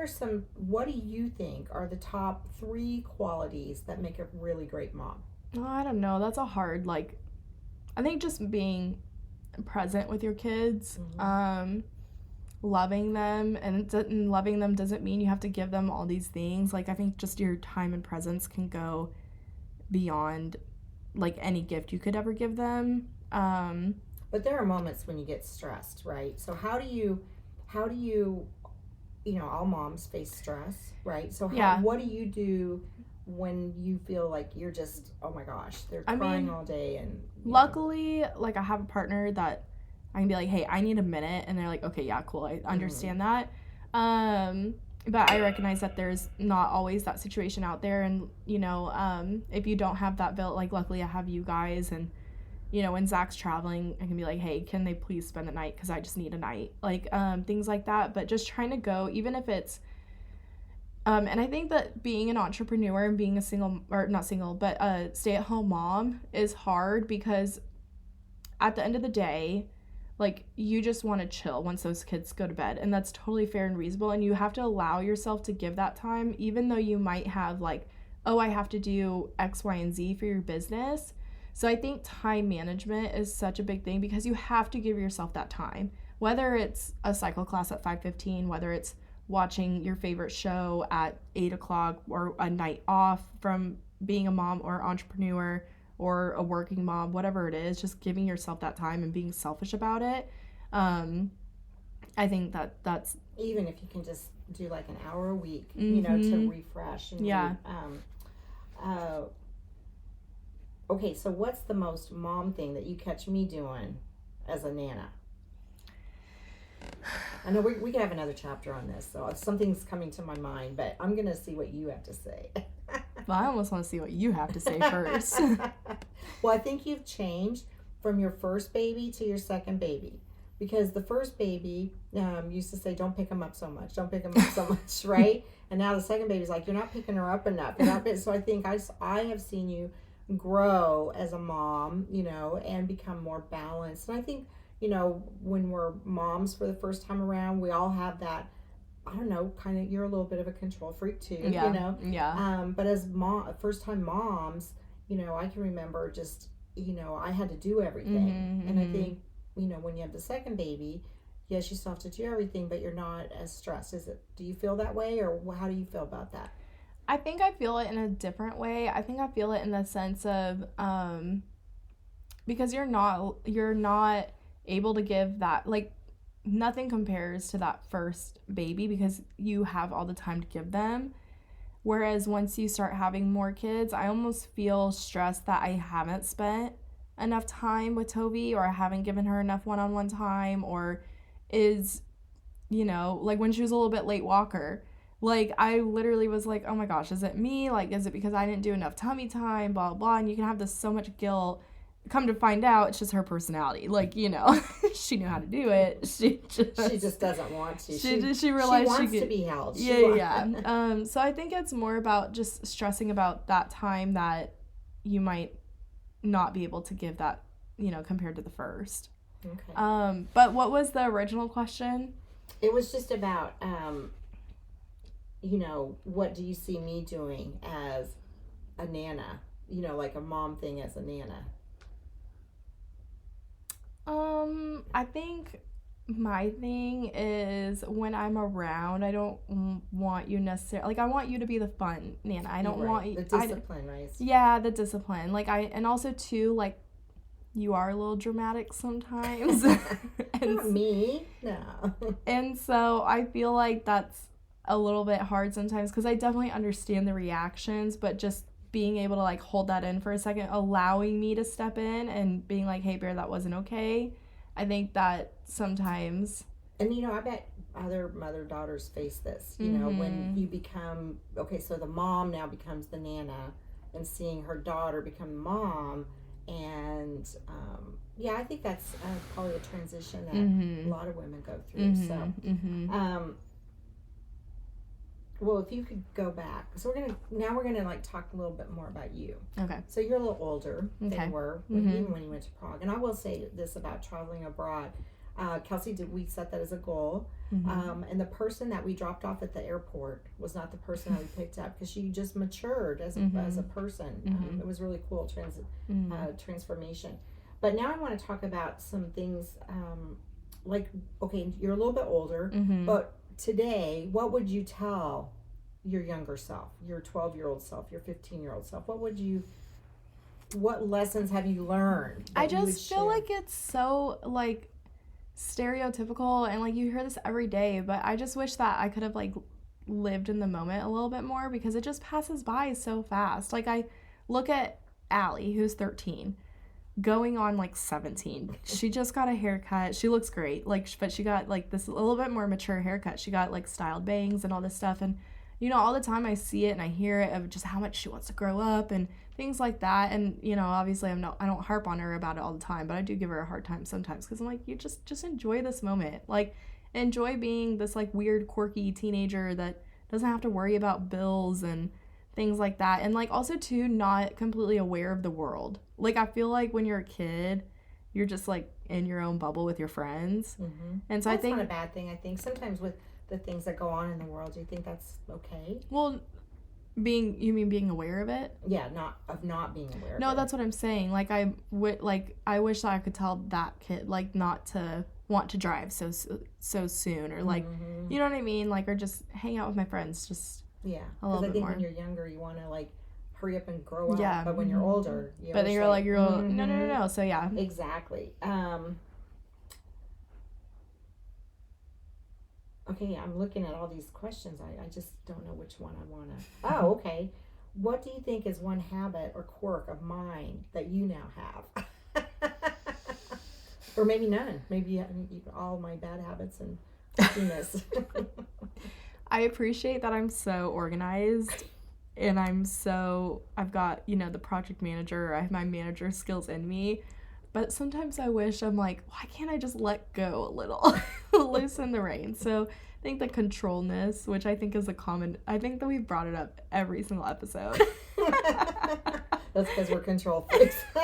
do you think are the top 3 qualities that make a really great mom? Oh, I don't know. That's a hard, like, I think just being present with your kids, loving them, and loving them doesn't mean you have to give them all these things. Like, I think just your time and presence can go beyond, like, any gift you could ever give them. But there are moments when you get stressed, right? So how do you you know, all moms face stress, right? So what do you do when you feel like you're just, oh my gosh, they're crying all day? And luckily, like, I have a partner that I can be like, hey, I need a minute, and they're like, okay, yeah, cool, I understand that. But I recognize that there's not always that situation out there, and, you know, if you don't have that built, like, luckily I have you guys, and, you know, when Zach's traveling, I can be like, hey, can they please spend the night, because I just need a night, like, things like that. But just trying to go, even if it's and I think that being an entrepreneur and being a stay-at-home mom is hard, because at the end of the day, like, you just want to chill once those kids go to bed, and that's totally fair and reasonable, and you have to allow yourself to give that time, even though you might have, like, oh, I have to do X, Y, and Z for your business. So I think time management is such a big thing, because you have to give yourself that time, whether it's a cycle class at 5:15, whether it's watching your favorite show at 8 o'clock, or a night off from being a mom or entrepreneur or a working mom, whatever it is, just giving yourself that time and being selfish about it. I think that's even if you can just do like an hour a week, you know, to refresh. And okay, so what's the most mom thing that you catch me doing as a nana? I know we could have another chapter on this, so something's coming to my mind, but I'm going to see what you have to say. Well, I almost want to see what you have to say first. Well, I think you've changed from your first baby to your second baby, because the first baby used to say, don't pick him up so much, right? And now the second baby's like, you're not picking her up enough. So I think I have seen you grow as a mom, you know, and become more balanced. And I think, you know, when we're moms for the first time around, we all have that, I don't know, kind of, you're a little bit of a control freak too, you know? But as first time moms, you know, I can remember just, you know, I had to do everything. And I think, you know, when you have the second baby, yes, you still have to do everything, but you're not as stressed. Do you feel that way, or how do you feel about that? I think I feel it in a different way. I think I feel it in the sense of, because you're not able to give that, like, nothing compares to that first baby because you have all the time to give them. Whereas once you start having more kids, I almost feel stressed that I haven't spent enough time with Toby, or I haven't given her enough one-on-one time, or is, like when she was a little bit late walker, like I literally was like, oh my gosh, is it me? Like, is it because I didn't do enough tummy time, blah, blah. And you can have this so much guilt. Come to find out, it's just her personality. Like, she knew how to do it. She just doesn't want to. She realized she wants to be held. Yeah. So I think it's more about just stressing about that time that you might not be able to give that, compared to the first. Okay. But what was the original question? It was just about, what do you see me doing as a nana? Like a mom thing as a nana. I think my thing is when I'm around, I don't want you necessarily, like, I want you to be the fun nana. I don't want you. The discipline, right? Yeah, the discipline. Like, and also, too, like, you are a little dramatic sometimes. And me? No. And so I feel like that's a little bit hard sometimes because I definitely understand the reactions, but just being able to, like, hold that in for a second, allowing me to step in and being like, hey, Bear, that wasn't okay. I think that sometimes. And, I bet other mother-daughters face this, when you become, okay, so the mom now becomes the nana and seeing her daughter become the mom. And, I think that's probably a transition that a lot of women go through. So, well, if you could go back, so we're gonna like talk a little bit more about you. Okay. So you're a little older than you were even when you went to Prague. And I will say this about traveling abroad. Kelsey, we set that as a goal. And the person that we dropped off at the airport was not the person that we picked up because she just matured as a person. It was really cool transformation. But now I want to talk about some things like, okay, you're a little bit older, but today, what would you tell your younger self, your 12-year-old self, your 15-year-old self? What lessons have you learned? I just feel like it's so, like, stereotypical, and, like, you hear this every day, but I just wish that I could have, like, lived in the moment a little bit more because it just passes by so fast. Like, I look at Allie, who's 13, going on, like, 17. She just got a haircut. She looks great, like, but she got, like, this a little bit more mature haircut. She got, like, styled bangs and all this stuff, and all the time I see it and I hear it of just how much she wants to grow up and things like that. And obviously I don't harp on her about it all the time, but I do give her a hard time sometimes because I'm like, you just enjoy this moment, like, enjoy being this, like, weird quirky teenager that doesn't have to worry about bills and things like that. And, like, also too, not completely aware of the world. Like, I feel like when you're a kid, you're just, like, in your own bubble with your friends. And so that's I think not a bad thing. I think sometimes with the things that go on in the world, do you think that's okay? Well, you mean being aware of it? Yeah, not being aware of it. No, that's what I'm saying. Like, I wish that I could tell that kid, like, not to want to drive so soon, or, like, you know what I mean? Like, or just hang out with my friends, just a little bit more. Because I think when you're younger, you want to, like, hurry up and grow up. Yeah. But when you're older, but then you're like, no. So, yeah. Exactly. Okay, I'm looking at all these questions. I just don't know which one I want to. Oh, okay. What do you think is one habit or quirk of mine that you now have? Or maybe none. Maybe all my bad habits and quirkiness. I appreciate that I'm so organized and I've got, the project manager, I have my manager skills in me. But sometimes I wish, I'm like, why can't I just let go a little? Loosen the reins. So I think the controlness, which I think is I think that we've brought it up every single episode. That's because we're control freaks. So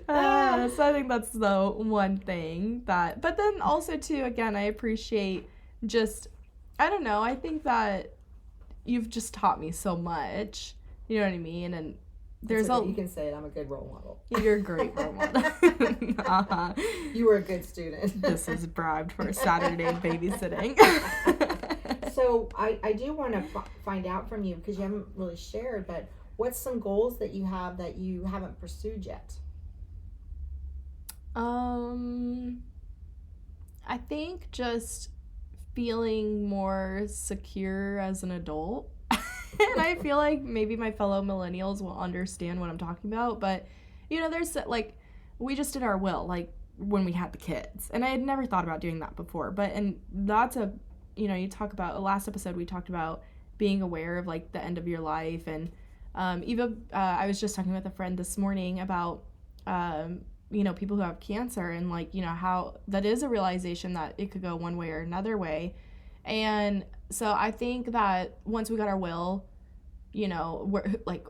I think that's the one thing but then also too, again, I appreciate I don't know, I think that you've just taught me so much, you know what I mean? And you can say it. I'm a good role model. You're a great role model. You were a good student. This is bribed for Saturday babysitting. So I do want to find out from you, because you haven't really shared, but what's some goals that you have that you haven't pursued yet? Um, I think just feeling more secure as an adult. And I feel like maybe my fellow millennials will understand what I'm talking about. But, there's like, we just did our will, like, when we had the kids. And I had never thought about doing that before. And that's you talk about, last episode we talked about being aware of, like, the end of your life. And I was just talking with a friend this morning about, people who have cancer and, like, how that is a realization that it could go one way or another way. And so I think that once we got our will, we're like,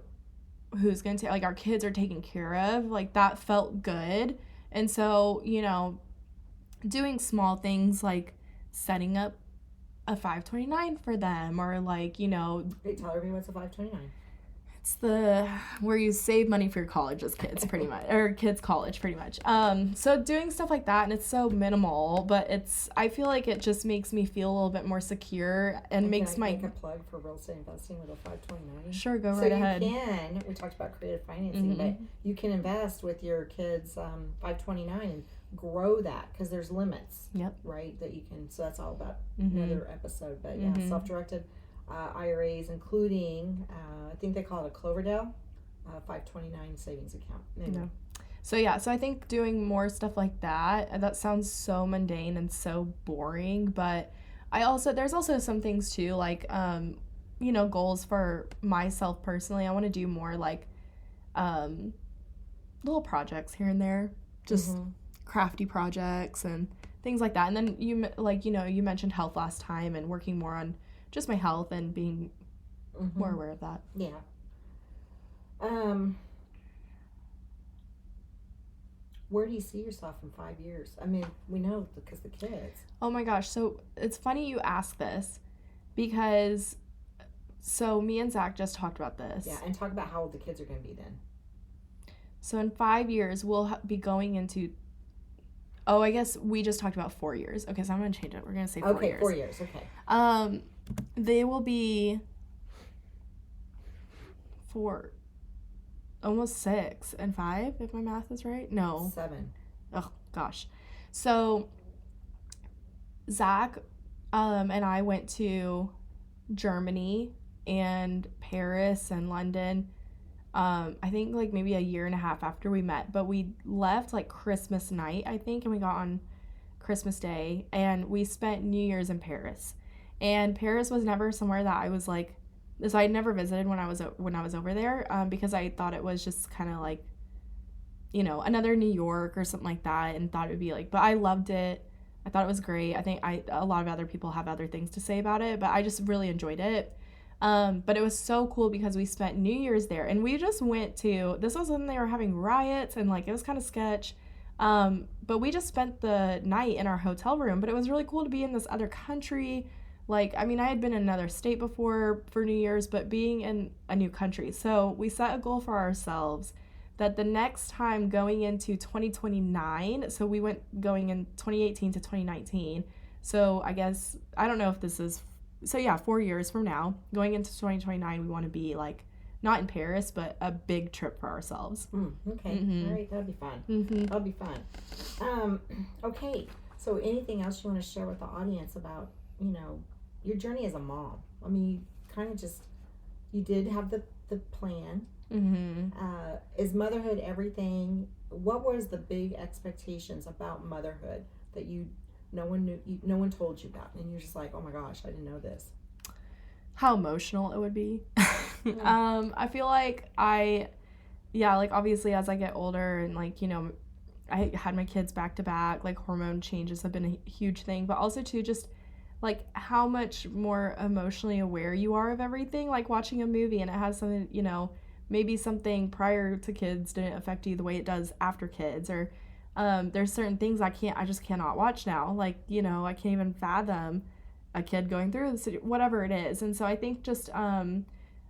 who's going to, like, our kids are taken care of, like, that felt good. And so, doing small things like setting up a 529 for them, or like, Hey, tell everybody what's a 529. It's where you save money for your college as kids, pretty much, or kids' college, pretty much. So doing stuff like that, and it's so minimal, but I feel like it just makes me feel a little bit more secure and makes can I make a plug for real estate investing with a 529? Sure, go right ahead. We talked about creative financing, but you can invest with your kids' 529 and grow that, because there's limits. Yep. Right, that you can. So that's all about another episode. But yeah, self-directed IRAs, including I think they call it a Cloverdale 529 savings account. No. So I think doing more stuff like that sounds so mundane and so boring, but there's also some things too, like goals for myself personally. I want to do more like little projects here and there, just crafty projects and things like that. And then you mentioned health last time, and working more on just my health and being more aware of that. Yeah. Where do you see yourself in 5 years? I mean, we know because the kids. Oh my gosh. So it's funny you ask this, because me and Zach just talked about this. Yeah, and talk about how old the kids are going to be then. So in 5 years, we'll be going into... Oh, I guess we just talked about 4 years. Okay, so I'm going to change it. We're going to say 4 years. Okay, 4 years. Okay. They will be almost 6 and 5, if my math is right. No. 7. Oh, gosh. So Zach and I went to Germany and Paris and London. I think like maybe a year and a half after we met, but we left like Christmas night, I think, and we got on Christmas Day, and we spent New Year's in Paris. And Paris was never somewhere that I was like, so I'd never visited when I was over there, because I thought it was just kind of like, another New York or something like that, and thought it would be like, but I loved it. I thought it was great. I think a lot of other people have other things to say about it, but I just really enjoyed it. But it was so cool because we spent New Year's there, and we just went to, this was when they were having riots, and like it was kind of sketch. But we just spent the night in our hotel room, but it was really cool to be in this other country. Like, I mean, I had been in another state before for New Year's, but being in a new country. So we set a goal for ourselves that the next time going into 2029, so we went going in 2018 to 2019. So I guess, I don't know if this is, 4 years from now, going into 2029, we want to be like, not in Paris, but a big trip for ourselves. Okay. All right. That'll be fun. That'll be fun. Okay. So anything else you want to share with the audience about, your journey as a mom? I mean, you kind of you did have the plan. Is motherhood everything? What was the big expectations about motherhood that no one told you about, and you're just like, oh my gosh, I didn't know this? How emotional it would be. I feel like like obviously as I get older and like, I had my kids back to back, like hormone changes have been a huge thing, but also too just like how much more emotionally aware you are of everything, like watching a movie and it has something, maybe something prior to kids didn't affect you the way it does after kids, or there's certain things I just cannot watch now, like, I can't even fathom a kid going through this, whatever it is. And so I think just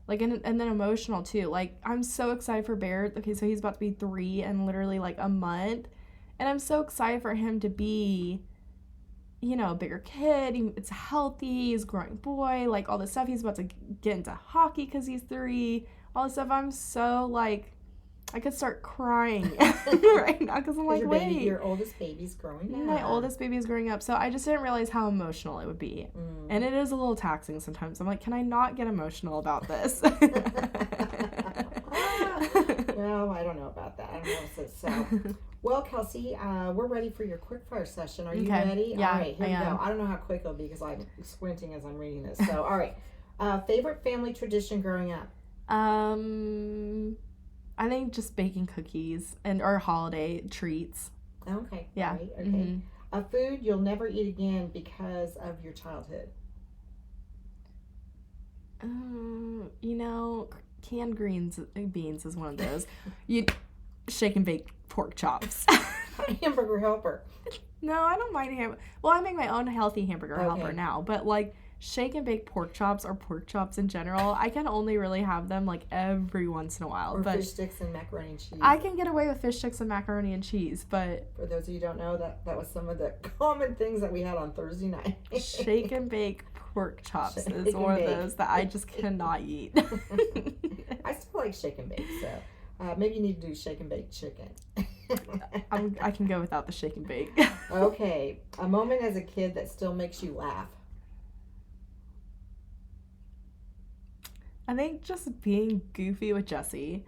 like, and then emotional too, like I'm so excited for Bear. Okay, so he's about to be 3 in literally like a month, and I'm so excited for him to be, a bigger kid. It's healthy, he's a growing boy, like all this stuff. He's about to get into hockey because he's 3, all this stuff. I'm so like, I could start crying right now because I'm like, wait. Your oldest baby's growing up. My oldest baby is growing up, so I just didn't realize how emotional it would be. And it is a little taxing sometimes. I'm like, can I not get emotional about this? Well, I don't know about that. I don't know. So, well, Kelsey, we're ready for your quickfire session. Are you ready? Yeah, all right, here we go. I don't know how quick it'll be because I'm squinting as I'm reading this. So, all right. Favorite family tradition growing up? I think just baking cookies or holiday treats. Okay. Yeah. Right, okay. Mm-hmm. A food you'll never eat again because of your childhood? Canned beans is one of those. You shake and bake pork chops. Hamburger helper. No, I don't mind Well, I make my own healthy hamburger helper now, but like shake and bake pork chops or pork chops in general, I can only really have them like every once in a while. Or fish sticks and macaroni and cheese. I can get away with fish sticks and macaroni and cheese, but for those of you who don't know, that was some of the common things that we had on Thursday night. Shake and bake pork chops is one of those that I just cannot eat. I still like shake and bake, so maybe you need to do shake and bake chicken. I can go without the shake and bake. Okay, a moment as a kid that still makes you laugh. I think just being goofy with Jesse.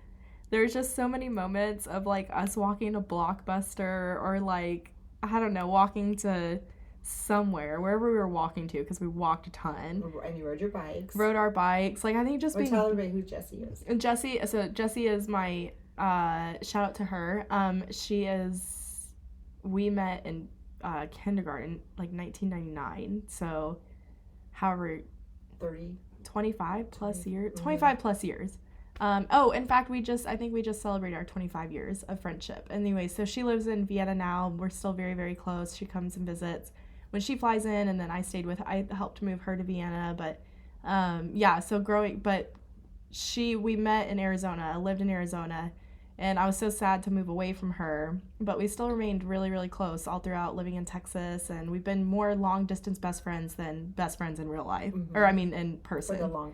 There's just so many moments of like us walking to Blockbuster or like, I don't know, walking to somewhere, wherever we were walking to, because we walked a ton. And you rode your bikes. Rode our bikes. Like, I think just being... Tell everybody who Jessie is. And Jessie is my, shout out to her. We met in kindergarten, like 1999. So, however... 25 plus years. 25 plus years. In fact, I think we just celebrated our 25 years of friendship. Anyway, so she lives in Vienna now. We're still very, very close. She comes and visits when she flies in, and then I helped move her to Vienna. But, we met in Arizona, lived in Arizona, and I was so sad to move away from her. But we still remained really, really close all throughout living in Texas, and we've been more long-distance best friends than best friends in real life. Mm-hmm. Or, I mean, in person. For the long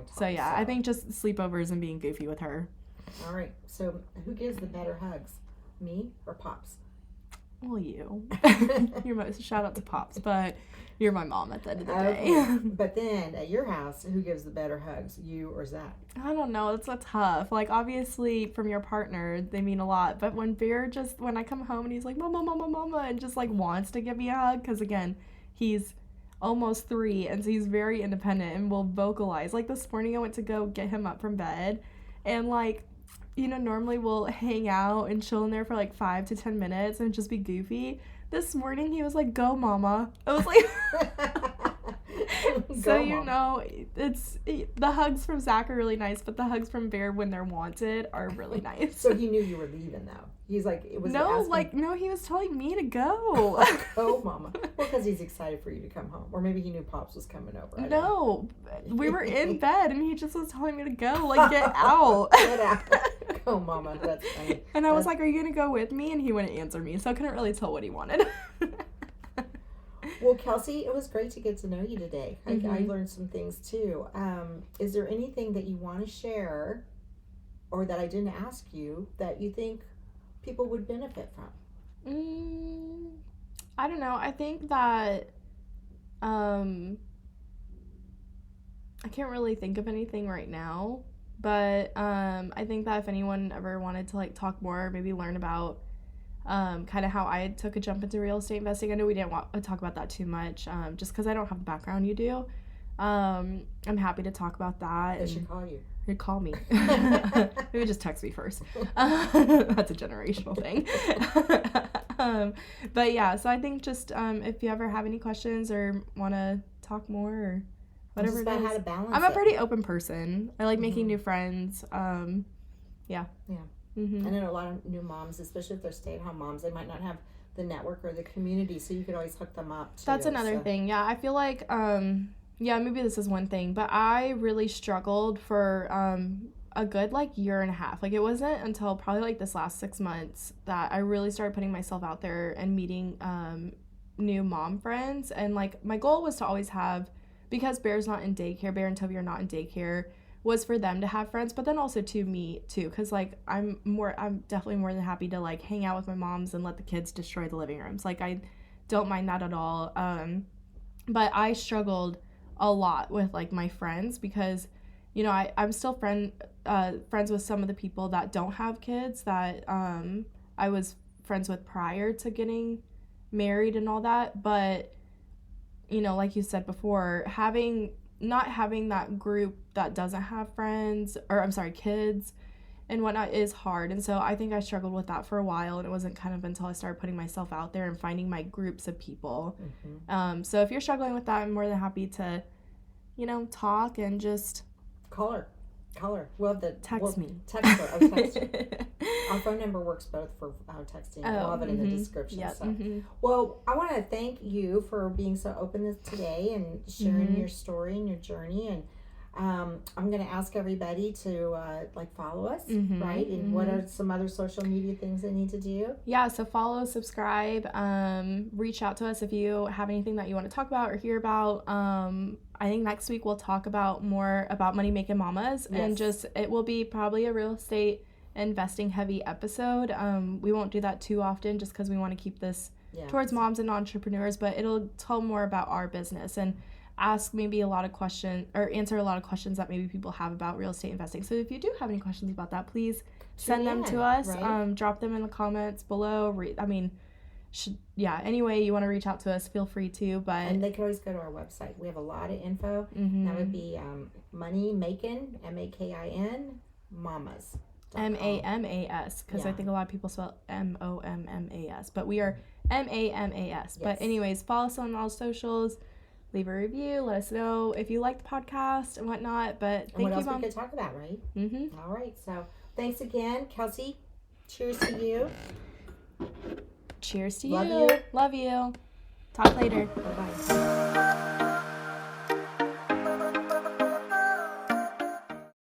time. So, yeah, I think just sleepovers and being goofy with her. All right. So, who gives the better hugs? Me or Pops? Well, you. Shout out to Pops, but you're my mom at the end of the day. But then, at your house, who gives the better hugs, you or Zach? I don't know. It's so tough. Like, obviously, from your partner, they mean a lot. But when I come home and he's like, Mama, Mama, Mama, and just, like, wants to give me a hug, because, again, he's almost 3, and so he's very independent and will vocalize. Like, this morning I went to go get him up from bed, and, like, normally we'll hang out and chill in there for, like, 5 to 10 minutes and just be goofy. This morning he was like, go, Mama. I was like... So, it's the hugs from Zach are really nice, but the hugs from Bear when they're wanted are really nice. So he knew you were leaving, though. He's like, he was telling me to go. Go, Mama. Well, because he's excited for you to come home. Or maybe he knew Pops was coming over. No, we were in bed and he just was telling me to go. Like, get out. Get out. Go, Mama. That's funny. And I was like, are you going to go with me? And he wouldn't answer me, so I couldn't really tell what he wanted. Well, Kelsey, it was great to get to know you today. Mm-hmm. I learned some things, too. Is there anything that you want to share or that I didn't ask you that you think people would benefit from? I don't know. I think that I can't really think of anything right now, but I think that if anyone ever wanted to like talk more, maybe learn about kind of how I took a jump into real estate investing. I know we didn't want to talk about that too much, just because I don't have the background you do. I'm happy to talk about that. They should call you. You'd call me. Maybe just text me first. That's a generational thing. But yeah, so I think just if you ever have any questions or want to talk more or whatever it is. How to balance I'm a pretty open person. I like making new friends. Yeah. Mm-hmm. I know a lot of new moms, especially if they're stay-at-home moms, they might not have the network or the community, so you could always hook them up too. That's another thing. Yeah, I feel like maybe this is one thing, but I really struggled for a good like year and a half. Like, it wasn't until probably like this last 6 months that I really started putting myself out there and meeting new mom friends. And like my goal was to always have, because Bear and Toby are not in daycare, was for them to have friends, but then also to me too, because like I'm definitely more than happy to like hang out with my moms and let the kids destroy the living rooms. Like I don't mind that at all. But I struggled a lot with like my friends because, you know, I'm still friends with some of the people that don't have kids that I was friends with prior to getting married and all that. But, you know, like you said before, not having that group that doesn't have friends, or I'm sorry, kids and whatnot is hard. And so I think I struggled with that for a while, and it wasn't kind of until I started putting myself out there and finding my groups of people. So if you're struggling with that, I'm more than happy to, you know, talk and just call her. We'll have text me. Text her. Oh, text her. Our phone number works both for texting. We'll have it in the description. Yep. So. Well, I want to thank you for being so open today and sharing your story and your journey. And I'm going to ask everybody to follow us, right? And what are some other social media things they need to do? Yeah, so follow, subscribe, reach out to us if you have anything that you want to talk about or hear about. I think next week we'll talk more about money making mamas, and it will be probably a real estate investing heavy episode. We won't do that too often just because we want to keep this towards moms and entrepreneurs, but it'll tell more about our business and ask maybe a lot of questions, or answer a lot of questions that maybe people have about real estate investing. So if you do have any questions about that, please send them to us. Right? Drop them in the comments below. Any way you want to reach out to us, feel free to. And they can always go to our website. We have a lot of info. That would be money making, MAKIN, mamas. MAMAS, because I think a lot of people spell MOMMAS, but we are MAMAS. Yes. But anyways, follow us on all socials. Leave a review. Let us know if you like the podcast and whatnot. But thank you, what else Mom. we could talk about, right? All right. So thanks again, Kelsey. Cheers to you. Cheers to Love you. you. Love you. Talk later. Bye-bye.